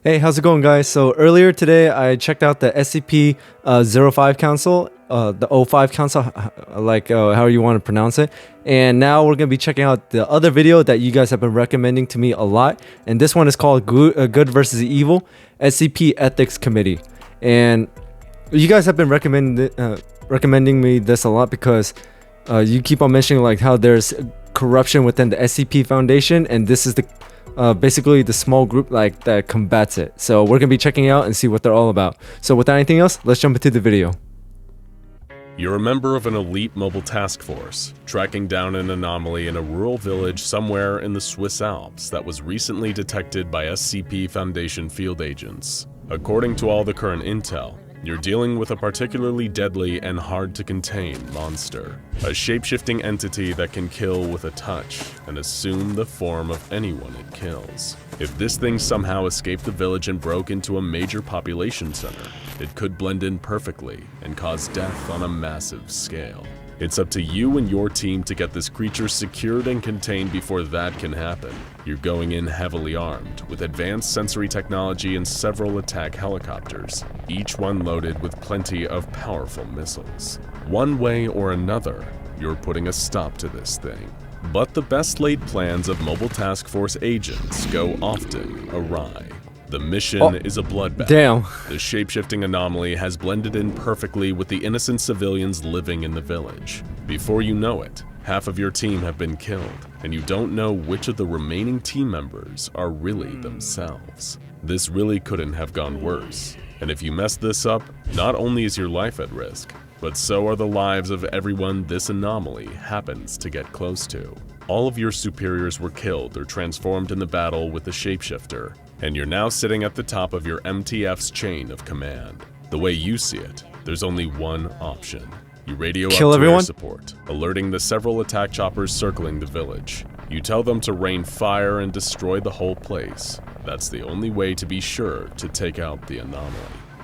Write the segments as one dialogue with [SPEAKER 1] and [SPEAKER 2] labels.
[SPEAKER 1] Hey, how's it going, guys? So earlier today, I checked out the SCP 05 Council, the O5 Council, however you want to pronounce it. And now we're going to be checking out the other video that you guys have been recommending to me a lot. And this one is called Good versus Evil, SCP Ethics Committee. And you guys have been recommending me this a lot because you keep on mentioning like how there's corruption within the SCP Foundation, and this is the basically the small group like that combats it. So we're gonna be checking it out and see what they're all about. So without anything else, let's jump into the video.
[SPEAKER 2] You're a member of an elite mobile task force, tracking down an anomaly in a rural village somewhere in the Swiss Alps that was recently detected by SCP Foundation field agents. According to all the current intel, you're dealing with a particularly deadly and hard-to-contain monster, a shape-shifting entity that can kill with a touch and assume the form of anyone it kills. If this thing somehow escaped the village and broke into a major population center, it could blend in perfectly and cause death on a massive scale. It's up to you and your team to get this creature secured and contained before that can happen. You're going in heavily armed, with advanced sensory technology and several attack helicopters, each one loaded with plenty of powerful missiles. One way or another, you're putting a stop to this thing. But the best laid plans of Mobile Task Force agents go often awry. The mission is a bloodbath.
[SPEAKER 1] Damn.
[SPEAKER 2] The shape-shifting anomaly has blended in perfectly with the innocent civilians living in the village. Before you know it, half of your team have been killed, and you don't know which of the remaining team members are really themselves. This really couldn't have gone worse. And if you mess this up, not only is your life at risk, but so are the lives of everyone this anomaly happens to get close to. All of your superiors were killed or transformed in the battle with the shapeshifter, and you're now sitting at the top of your MTF's chain of command. The way you see it, there's only one option. You radio up to air support, alerting the several attack choppers circling the village. You tell them to rain fire and destroy the whole place. That's the only way to be sure to take out the anomaly.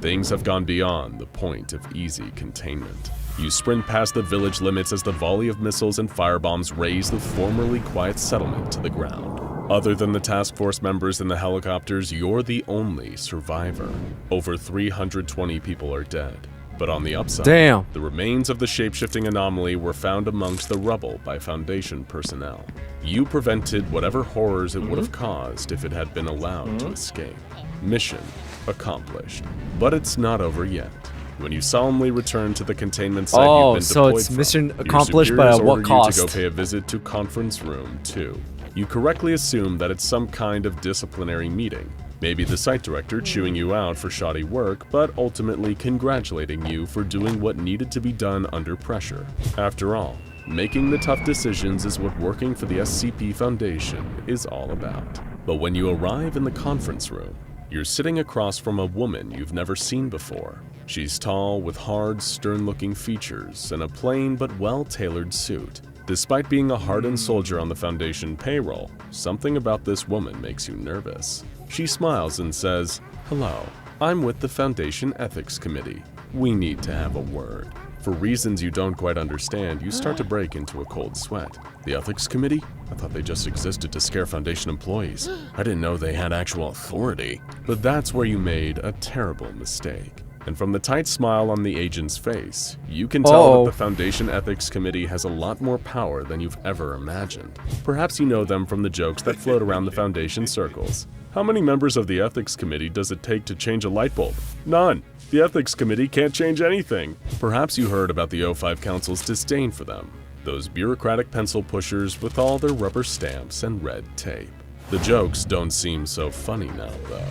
[SPEAKER 2] Things have gone beyond the point of easy containment. You sprint past the village limits as the volley of missiles and firebombs raze the formerly quiet settlement to the ground. Other than the task force members and the helicopters, you're the only survivor. Over 320 people are dead. But on the upside, the remains of the shape-shifting anomaly were found amongst the rubble by Foundation personnel. You prevented whatever horrors it would have caused if it had been allowed to escape. Mission accomplished. But it's not over yet. When you solemnly return to the containment site you've been deployed
[SPEAKER 1] it's
[SPEAKER 2] from,
[SPEAKER 1] your accomplished, but at what cost?
[SPEAKER 2] You to go pay a visit to Conference Room 2. You correctly assume that it's some kind of disciplinary meeting. Maybe the site director chewing you out for shoddy work, but ultimately congratulating you for doing what needed to be done under pressure. After all, making the tough decisions is what working for the SCP Foundation is all about. But when you arrive in the conference room, you're sitting across from a woman you've never seen before. She's tall, with hard, stern-looking features, and a plain but well-tailored suit. Despite being a hardened soldier on the Foundation payroll, something about this woman makes you nervous. She smiles and says, "Hello, I'm with the Foundation Ethics Committee. We need to have a word." For reasons you don't quite understand, you start to break into a cold sweat. The Ethics Committee? I thought they just existed to scare Foundation employees. I didn't know they had actual authority. But that's where you made a terrible mistake. And from the tight smile on the agent's face, you can tell that the Foundation Ethics Committee has a lot more power than you've ever imagined. Perhaps you know them from the jokes that float around the Foundation circles. How many members of the Ethics Committee does it take to change a light bulb? None. The Ethics Committee can't change anything. Perhaps you heard about the O5 Council's disdain for them. Those bureaucratic pencil pushers with all their rubber stamps and red tape. The jokes don't seem so funny now, though.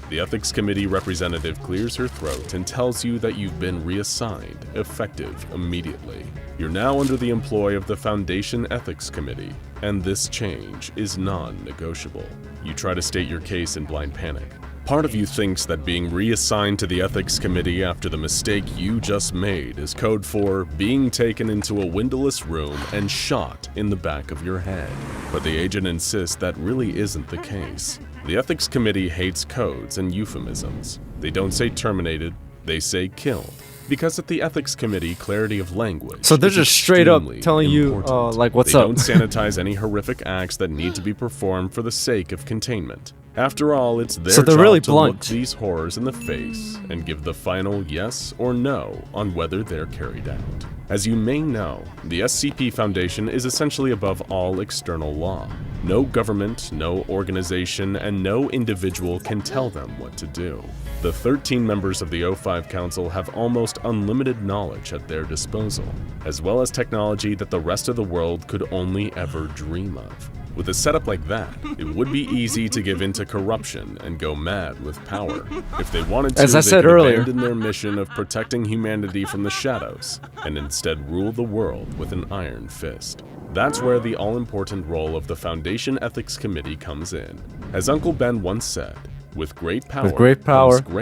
[SPEAKER 2] The Ethics Committee representative clears her throat and tells you that you've been reassigned, effective immediately. You're now under the employ of the Foundation Ethics Committee, and this change is non-negotiable. You try to state your case in blind panic. Part of you thinks that being reassigned to the Ethics Committee after the mistake you just made is code for being taken into a windowless room and shot in the back of your head. But the agent insists that really isn't the case. The Ethics Committee hates codes and euphemisms. They don't say terminated, they say killed. Because at the Ethics Committee, clarity of language
[SPEAKER 1] So they're
[SPEAKER 2] is
[SPEAKER 1] just straight up
[SPEAKER 2] extremely
[SPEAKER 1] telling you,
[SPEAKER 2] important.
[SPEAKER 1] like, what's
[SPEAKER 2] they
[SPEAKER 1] up?
[SPEAKER 2] don't sanitize any horrific acts that need to be performed for the sake of containment. After all, it's their
[SPEAKER 1] So they're
[SPEAKER 2] job
[SPEAKER 1] really
[SPEAKER 2] to look
[SPEAKER 1] blunt.
[SPEAKER 2] these horrors in the face and give the final yes or no on whether they're carried out. As you may know, the SCP Foundation is essentially above all external law. No government, no organization, and no individual can tell them what to do. The 13 members of the O5 Council have almost unlimited knowledge at their disposal, as well as technology that the rest of the world could only ever dream of. With a setup like that, it would be easy to give in to corruption and go mad with power. If they wanted to,
[SPEAKER 1] As I
[SPEAKER 2] they
[SPEAKER 1] said
[SPEAKER 2] could
[SPEAKER 1] earlier.
[SPEAKER 2] abandon their mission of protecting humanity from the shadows and instead rule the world with an iron fist. That's where the all-important role of the Foundation Ethics Committee comes in. As Uncle Ben once said, with great power,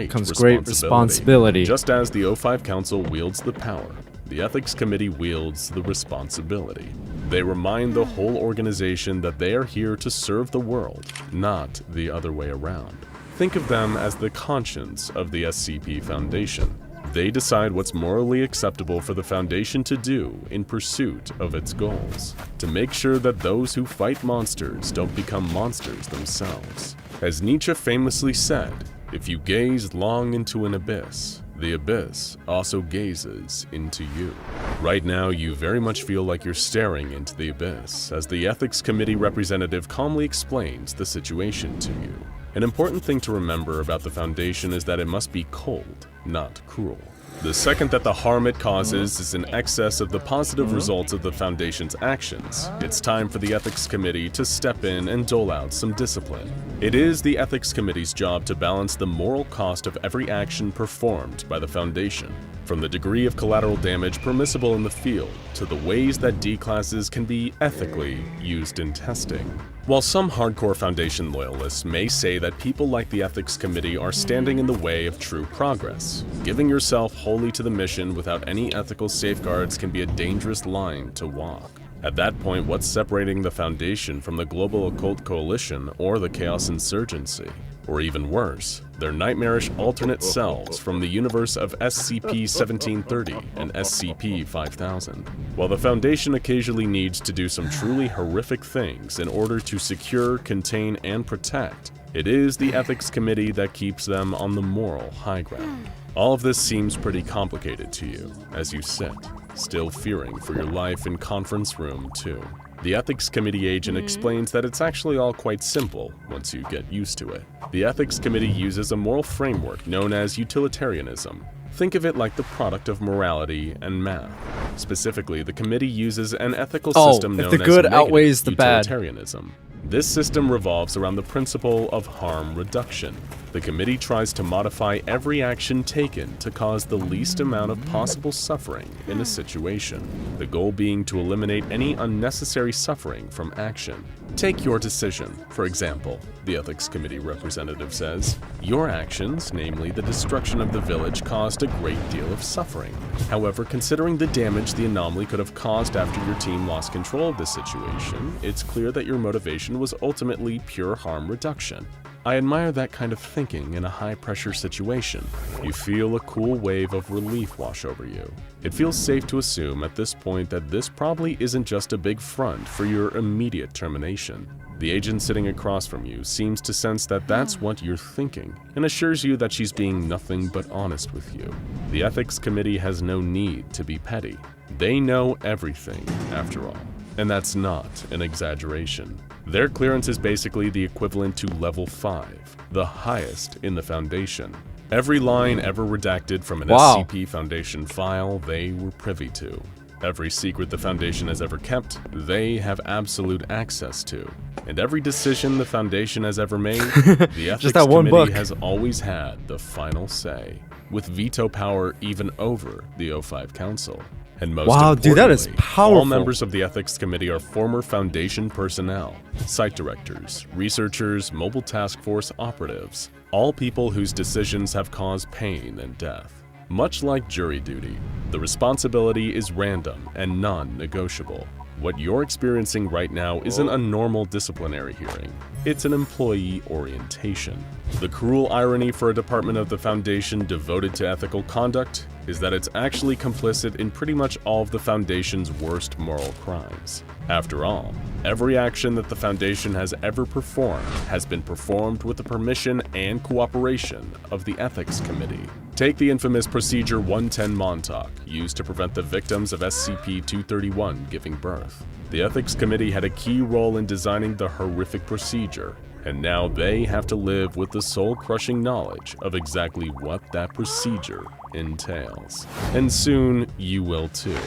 [SPEAKER 1] comes great responsibility.
[SPEAKER 2] Just as the O5 Council wields the power, the Ethics Committee wields the responsibility. They remind the whole organization that they are here to serve the world, not the other way around. Think of them as the conscience of the SCP Foundation. They decide what's morally acceptable for the Foundation to do in pursuit of its goals, to make sure that those who fight monsters don't become monsters themselves. As Nietzsche famously said, if you gaze long into an abyss, the abyss also gazes into you. Right now, you very much feel like you're staring into the abyss, as the Ethics Committee representative calmly explains the situation to you. An important thing to remember about the Foundation is that it must be cold, not cruel. The second that the harm it causes is in excess of the positive results of the Foundation's actions, it's time for the Ethics Committee to step in and dole out some discipline. It is the Ethics Committee's job to balance the moral cost of every action performed by the Foundation, from the degree of collateral damage permissible in the field to the ways that D-classes can be ethically used in testing. While some hardcore Foundation loyalists may say that people like the Ethics Committee are standing in the way of true progress, giving yourself wholly to the mission without any ethical safeguards can be a dangerous line to walk. At that point, what's separating the Foundation from the Global Occult Coalition or the Chaos Insurgency? Or even worse, their nightmarish alternate selves from the universe of SCP-1730 and SCP-5000. While the Foundation occasionally needs to do some truly horrific things in order to secure, contain, and protect, it is the Ethics Committee that keeps them on the moral high ground. All of this seems pretty complicated to you as you sit, still fearing for your life in Conference Room 2. The Ethics Committee agent explains that it's actually all quite simple once you get used to it. The Ethics Committee uses a moral framework known as utilitarianism. Think of it like the product of morality and math. Specifically, the committee uses an ethical system known
[SPEAKER 1] if the good
[SPEAKER 2] as
[SPEAKER 1] outweighs the bad.
[SPEAKER 2] utilitarianism. This system revolves around the principle of harm reduction. The committee tries to modify every action taken to cause the least amount of possible suffering in a situation, the goal being to eliminate any unnecessary suffering from action. Take your decision, for example, the Ethics Committee representative says. Your actions, namely the destruction of the village, caused a great deal of suffering. However, considering the damage the anomaly could have caused after your team lost control of the situation, it's clear that your motivation was ultimately pure harm reduction. I admire that kind of thinking in a high-pressure situation. You feel a cool wave of relief wash over you. It feels safe to assume at this point that this probably isn't just a big front for your immediate termination. The agent sitting across from you seems to sense that that's what you're thinking, and assures you that she's being nothing but honest with you. The Ethics Committee has no need to be petty. They know everything, after all. And that's not an exaggeration. Their clearance is basically the equivalent to level 5, the highest in the Foundation. Every line ever redacted from an SCP Foundation file they were privy to. Every secret the Foundation has ever kept, they have absolute access to. And every decision the Foundation has ever made, the Ethics Committee has always had the final say, with veto power even over the O5 Council. And most importantly,
[SPEAKER 1] dude, that is powerful.
[SPEAKER 2] All members of the Ethics Committee are former Foundation personnel, site directors, researchers, mobile task force operatives, all people whose decisions have caused pain and death. Much like jury duty, the responsibility is random and non-negotiable. What you're experiencing right now isn't a normal disciplinary hearing. It's an employee orientation. The cruel irony for a department of the Foundation devoted to ethical conduct is that it's actually complicit in pretty much all of the Foundation's worst moral crimes. After all, every action that the Foundation has ever performed has been performed with the permission and cooperation of the Ethics Committee. Take the infamous Procedure 110 Montauk, used to prevent the victims of SCP-231 giving birth. The Ethics Committee had a key role in designing the horrific procedure, and now they have to live with the soul-crushing knowledge of exactly what that procedure entails. And soon, you will too.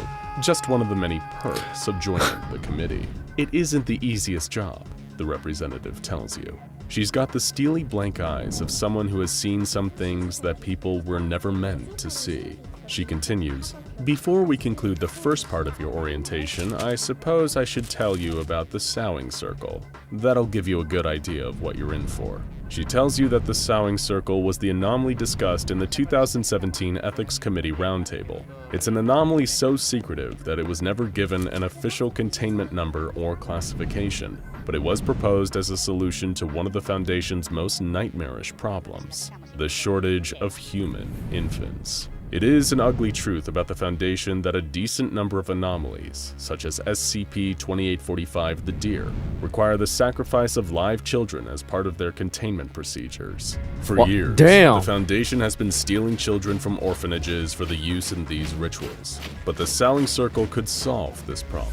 [SPEAKER 2] Just one of the many perks of joining the committee. It isn't the easiest job, the representative tells you. She's got the steely blank eyes of someone who has seen some things that people were never meant to see. She continues, "Before we conclude the first part of your orientation, I suppose I should tell you about the sowing circle. That'll give you a good idea of what you're in for." She tells you that the sowing circle was the anomaly discussed in the 2017 Ethics Committee Roundtable. It's an anomaly so secretive that it was never given an official containment number or classification, but it was proposed as a solution to one of the Foundation's most nightmarish problems: the shortage of human infants. It is an ugly truth about the Foundation that a decent number of anomalies, such as SCP-2845 the deer, require the sacrifice of live children as part of their containment procedures. For years, the Foundation has been stealing children from orphanages for the use in these rituals, but the sowing circle could solve this problem.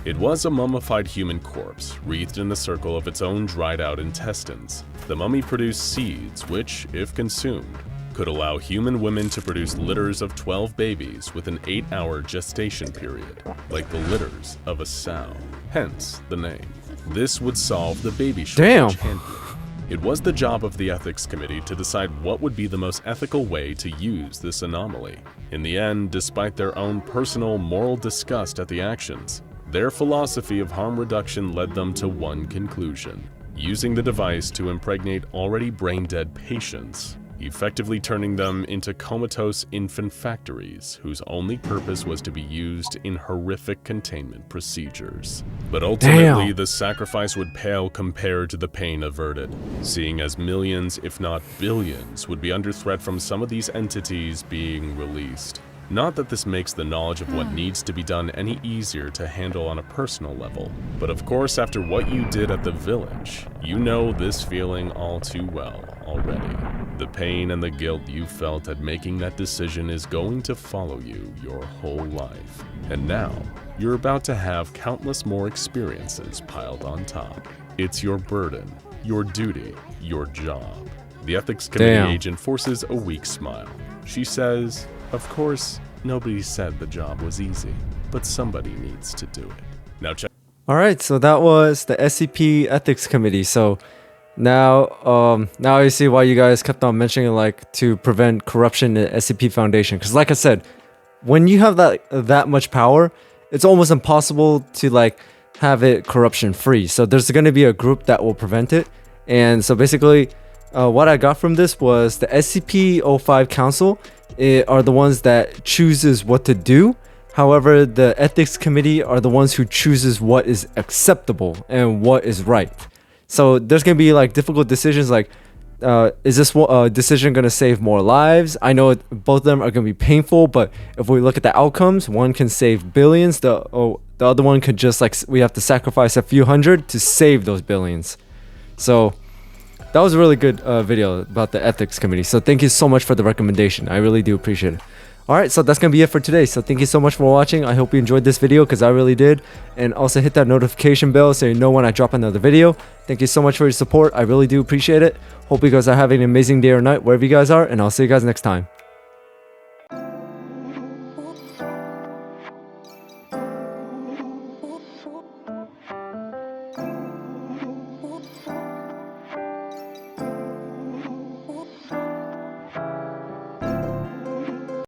[SPEAKER 2] It was a mummified human corpse, wreathed in a circle of its own dried-out intestines. The mummy produced seeds which, if consumed, could allow human women to produce litters of 12 babies with an 8-hour gestation period, like the litters of a sow, hence the name. This would solve the baby shortage handily. It was the job of the Ethics Committee to decide what would be the most ethical way to use this anomaly. In the end, despite their own personal moral disgust at the actions, their philosophy of harm reduction led them to one conclusion: using the device to impregnate already brain-dead patients, effectively turning them into comatose infant factories whose only purpose was to be used in horrific containment procedures. But ultimately, the sacrifice would pale compared to the pain averted, seeing as millions, if not billions, would be under threat from some of these entities being released. Not that this makes the knowledge of what needs to be done any easier to handle on a personal level, but of course after what you did at the village, you know this feeling all too well already. The pain and the guilt you felt at making that decision is going to follow you your whole life. And now, you're about to have countless more experiences piled on top. It's your burden, your duty, your job. The Ethics Committee agent forces a weak smile. She says, "Of course, nobody said the job was easy, but somebody needs to do it." Now check.
[SPEAKER 1] All right, so that was the SCP Ethics Committee. So now I see why you guys kept on mentioning like to prevent corruption in the SCP Foundation. Because like I said, when you have that much power, it's almost impossible to like have it corruption free. So there's going to be a group that will prevent it. And so basically, what I got from this was the SCP-05 Council are the ones that chooses what to do. However, the Ethics Committee are the ones who chooses what is acceptable and what is right. So there's going to be like difficult decisions like, is this decision going to save more lives? I know both of them are going to be painful, but if we look at the outcomes, one can save billions. The other one could just like, we have to sacrifice a few hundred to save those billions. So that was a really good video about the Ethics Committee. So thank you so much for the recommendation. I really do appreciate it. Alright, so that's going to be it for today. So thank you so much for watching. I hope you enjoyed this video because I really did. And also hit that notification bell so you know when I drop another video. Thank you so much for your support. I really do appreciate it. Hope you guys are having an amazing day or night wherever you guys are. And I'll see you guys next time.